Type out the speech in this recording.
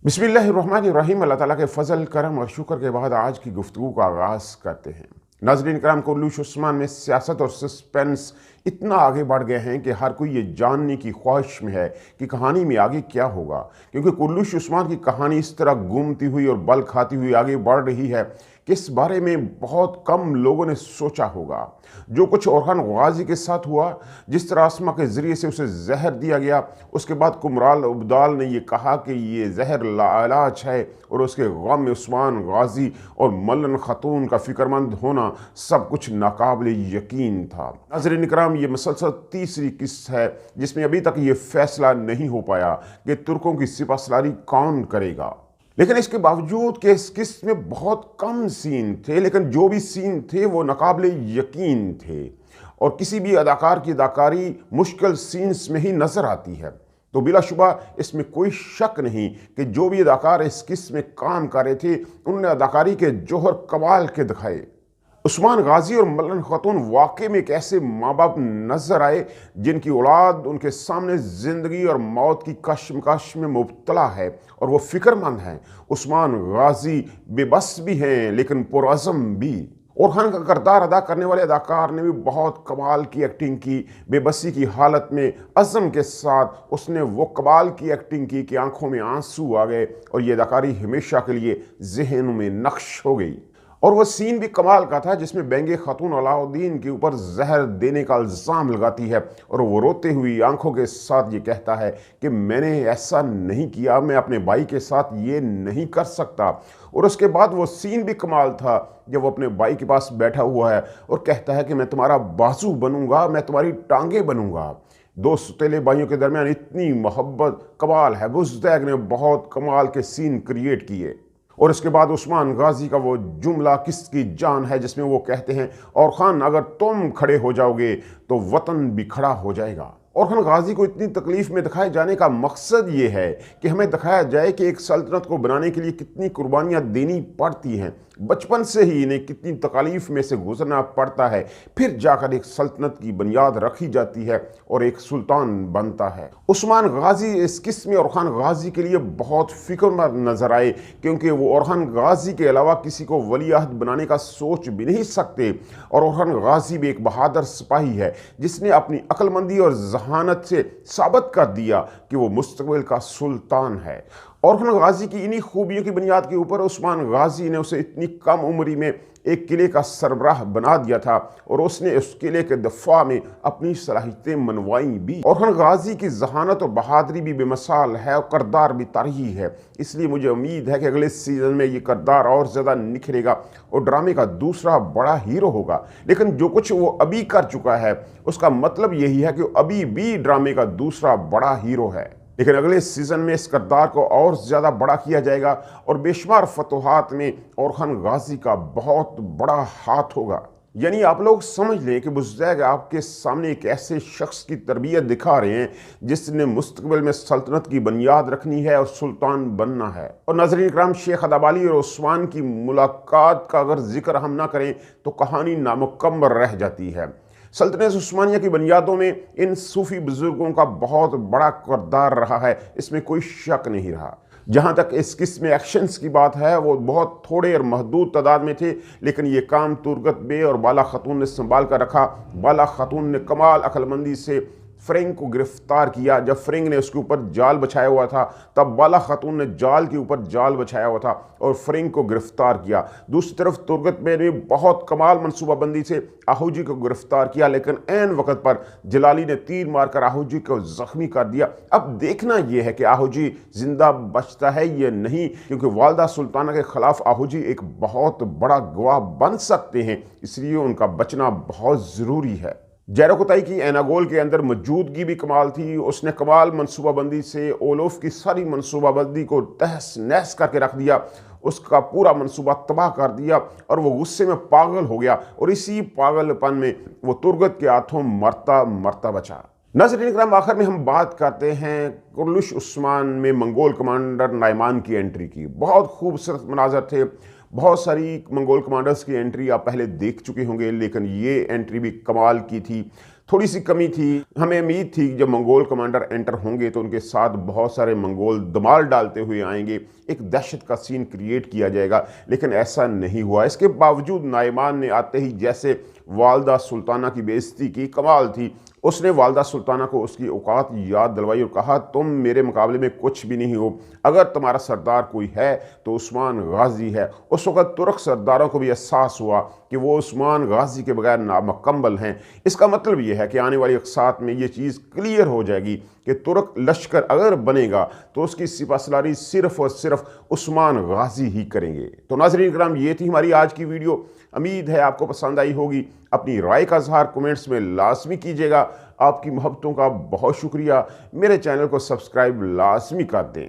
बिस्मिल्लाहिर्रहमानिर्रहीम। अल्लाह ताला के फ़ज़ल करम और शुक्र के बाद आज की गुफ्तगू का आगाज़ करते हैं। नाज़रीन कराम, कुल्लूश उस्मान में सियासत और सस्पेंस इतना आगे बढ़ गए हैं कि हर कोई ये जानने की ख्वाहिश में है कि कहानी में आगे क्या होगा, क्योंकि कुल्लूश उस्मान की कहानी इस तरह घूमती हुई और बल खाती हुई आगे बढ़ रही है कि इस बारे में बहुत कम लोगों ने सोचा होगा। जो कुछ ओरहान गाजी के साथ हुआ, जिस तरह आसमा के ज़रिए से उसे जहर दिया गया, उसके बाद कुमराल उबदाल ने यह कहा कि ये जहर लाइलाज है और उसके गम में उस्मान गाजी और मल्लन खातून का फ़िक्रमंद होना सब कुछ नाकाबिल यकीन था। नाज़रीन इकराम, ये मुसलसल तीसरी किस्त है जिसमें अभी तक ये फैसला नहीं हो पाया कि तुर्कों की सिपहसालारी कौन करेगा। लेकिन इसके बावजूद कि इस किस्त में बहुत कम सीन थे, लेकिन जो भी सीन थे वो नाकाबिल यकीन थे और किसी भी अदाकार की अदाकारी मुश्किल सीन्स में ही नज़र आती है। तो बिलाशुबा इसमें कोई शक नहीं कि जो भी अदाकार इस किस्त में काम कर रहे थे उन्होंने अदाकारी के जौहर कमाल के दिखाए। उस्मान गाजी और मल्लन खातून वाकई में एक ऐसे माँ बाप नजर आए जिनकी औलाद उनके सामने ज़िंदगी और मौत की कश्मकश में मुब्तला है और वो फ़िक्रमंद हैं। उस्मान गाजी बेबस भी हैं लेकिन पुरअज़म भी। ओरहान का किरदार अदा करने वाले अदाकार ने भी बहुत कमाल की एक्टिंग की। बेबसी की हालत में अज़म के साथ उसने वो कमाल की एक्टिंग की कि आंखों में आंसू आ गए और ये अदाकारी हमेशा के लिए जहनों में नक्श हो गई। और वह सीन भी कमाल का था जिसमें बेंगे खातून अलाउद्दीन के ऊपर जहर देने का इल्ज़ाम लगाती है और वो रोते हुई आंखों के साथ ये कहता है कि मैंने ऐसा नहीं किया, मैं अपने भाई के साथ ये नहीं कर सकता। और उसके बाद वो सीन भी कमाल था जब वो अपने भाई के पास बैठा हुआ है और कहता है कि मैं तुम्हारा बाजू बनूंगा, मैं तुम्हारी टांगे बनूंगा। दो सुतेले भाइयों के दरमियान इतनी मोहब्बत कमाल है। बुज़दैग ने बहुत कमाल के सीन क्रिएट किए। और इसके बाद उस्मान गाजी का वो जुमला किस्त की जान है जिसमें वो कहते हैं, और खान अगर तुम खड़े हो जाओगे तो वतन भी खड़ा हो जाएगा। ओरहान गाजी को इतनी तकलीफ में दिखाए जाने का मकसद ये है कि हमें दिखाया जाए कि एक सल्तनत को बनाने के लिए कितनी कुर्बानियाँ देनी पड़ती हैं, बचपन से ही इन्हें कितनी तकालीफ में से गुजरना पड़ता है, फिर जाकर एक सल्तनत की बुनियाद रखी जाती है और एक सुल्तान बनता है। उस्मान गाजी इस किस्त में ओरहान गाजी के लिए बहुत फिक्रमंद नजर आए क्योंकि वो ओरहान गाजी के अलावा किसी को वलीअहद बनाने का सोच भी नहीं सकते। और ओरहान गाजी भी एक बहादुर सिपाही है जिसने अपनी अक्लमंदी और जहानत से साबित कर दिया कि वो मुस्तकबिल का सुल्तान है। ओरहान गाजी की इन्हीं खूबियों की बुनियाद के ऊपर उस्मान गाजी ने उसे इतनी कम उम्री में एक किले का सरबराह बना दिया था और उसने उस किले के दफा में अपनी सलाहियतें मनवाई भी। ओरहान गाजी की जहानत और बहादुरी भी बेमिसाल है और किरदार भी तारीही है। इसलिए मुझे उम्मीद है कि अगले सीजन में ये किरदार और ज़्यादा निखरेगा और ड्रामे का दूसरा बड़ा हीरो होगा। लेकिन जो कुछ वो अभी कर चुका है उसका मतलब यही है कि अभी भी ड्रामे का दूसरा बड़ा हीरो है। लेकिन अगले सीजन में इस किरदार को और ज़्यादा बड़ा किया जाएगा और बेशुमार फतोहात में ओरहान गाजी का बहुत बड़ा हाथ होगा। यानी आप लोग समझ लें कि बुज़दैग आपके सामने एक ऐसे शख्स की तरबियत दिखा रहे हैं जिसने मुस्तकबिल में सल्तनत की बुनियाद रखनी है और सुल्तान बनना है। और नाज़रीन इकराम, शेख अदाबाली और उस्मान की मुलाकात का अगर जिक्र हम ना करें तो कहानी नामुकम्मल रह जाती है। सल्तनत उस्मानिया की बुनियादों में इन सूफी बुजुर्गों का बहुत बड़ा किरदार रहा है, इसमें कोई शक नहीं रहा। जहाँ तक इस किस्त में एक्शंस की बात है वो बहुत थोड़े और महदूद तादाद में थे, लेकिन ये काम तुर्गत बे और बाला खातून ने संभाल कर रखा। बाला खातून ने कमाल अक्लमंदी से फ्रेंग को गिरफ्तार किया। जब फ्रेंग ने उसके ऊपर जाल बिछाया हुआ था तब बाला खातून ने जाल के ऊपर जाल बिछाया हुआ था और फ्रेंग को गिरफ्तार किया। दूसरी तरफ तुर्गत बे ने बहुत कमाल मनसूबाबंदी से आहूजी को गिरफ्तार किया, लेकिन ऐन वक्त पर जलाली ने तीर मारकर आहूजी को जख्मी कर दिया। अब देखना यह है कि आहूजी जिंदा बचता है या नहीं, क्योंकि वालदा सुल्ताना के खिलाफ आहूजी एक बहुत बड़ा गवाह बन सकते हैं, इसलिए उनका बचना बहुत ज़रूरी है। जैरोकुताई की एनागोल के अंदर मौजूदगी भी कमाल थी। उसने कमाल मनसूबाबंदी से ओलोफ की सारी मनसूबाबंदी को तहस नहस करके रख दिया, उसका पूरा मनसूबा तबाह कर दिया और वो गुस्से में पागल हो गया और इसी पागलपन में वो तुर्गत के हाथों मरता मरता बचा। नाज़रीन इकराम, आखिर में हम बात करते हैं कुल्लूश उस्मान में मंगोल कमांडर नाइमान की एंट्री की। बहुत खूबसूरत मनाजर थे। बहुत सारी मंगोल कमांडर्स की एंट्री आप पहले देख चुके होंगे, लेकिन ये एंट्री भी कमाल की थी। थोड़ी सी कमी थी। हमें उम्मीद थी कि जब मंगोल कमांडर एंटर होंगे तो उनके साथ बहुत सारे मंगोल दमाल डालते हुए आएंगे, एक दहशत का सीन क्रिएट किया जाएगा, लेकिन ऐसा नहीं हुआ। इसके बावजूद नाइमान ने आते ही जैसे वालदा सुल्ताना की बेइज्जती की, कमाल थी। उसने वालदा सुल्ताना को उसकी औकात याद दिलवाई और कहा, तुम मेरे मुकाबले में कुछ भी नहीं हो, अगर तुम्हारा सरदार कोई है तो उस्मान गाजी है। उस वक़्त तुर्क सरदारों को भी एहसास हुआ कि वो उस्मान गाजी के बगैर नामुकम्मल हैं। इसका मतलब ये है कि आने वाली अक़सात में ये चीज़ क्लियर हो जाएगी कि तुर्क लश्कर अगर बनेगा तो उसकी सिपहसालारी सिर्फ़ और सिर्फ उस्मान गाजी ही करेंगे। तो नाज़रीन किराम, ये थी हमारी आज की वीडियो। उम्मीद है आपको पसंद आई होगी। अपनी राय का इज़हार कमेंट्स में लाजमी कीजिएगा। आपकी मोहब्बतों का बहुत शुक्रिया। मेरे चैनल को सब्सक्राइब लाजमी कर दें।